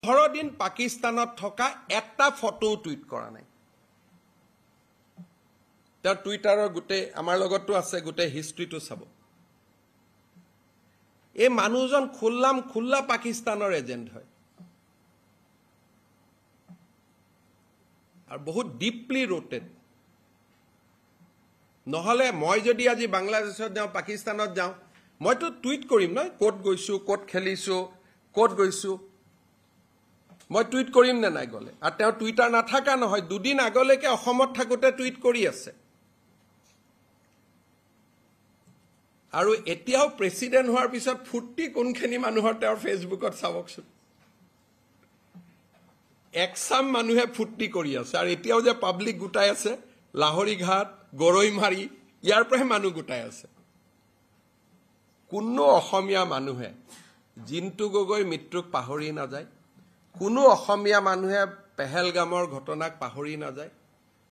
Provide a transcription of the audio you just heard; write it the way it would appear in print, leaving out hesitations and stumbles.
18 দিন পাকিস্তানত থকা এটা ফটো টুইট কৰা নাই তাৰ টুইটাৰৰ গুটে আমাৰ লগতো আছে গুটে হিষ্ট্ৰীটো চাব এই মানুহজন খুল্লা পাকিস্তানৰ এজেন্ট হয় আৰু বহুত ডিপলি ৰুটেড নহলে মই যদি আজি বাংলাদেশত যাও পাকিস্তানত যাও মইতো টুইট কৰিম ন কোট গৈছো কোট খেলিছো কোট গৈছো মই টুইট কৰিম নে নাই গলে আৰু তেওঁ টুইটাৰ নাথাকা নহয় দুদিন আগলৈকে অসমত থাকোতে টুইট কৰি আছে আৰু এতিয়াও প্ৰেসিডেন্ট হোৱাৰ পিছত ফুটি কোনখিনি মানুহৰ তেওঁৰ ফেসবুকত চাবকছো একসাম মানুহে ফুটি কৰি আছে আৰু এতিয়াও যে পাব্লিক গুটাই আছে লাহৰি ঘাট গৰৈমাৰী ইয়াৰ পৰা মানুহ গুটাই আছে কোনো অসমীয়া মানুহে জিন্তু গগৈ মৃত্যুক পাহৰি নাযায় কোনো অসমীয়া মানুহে পেহেলগামৰ ঘটনাক পাহৰি নাযায়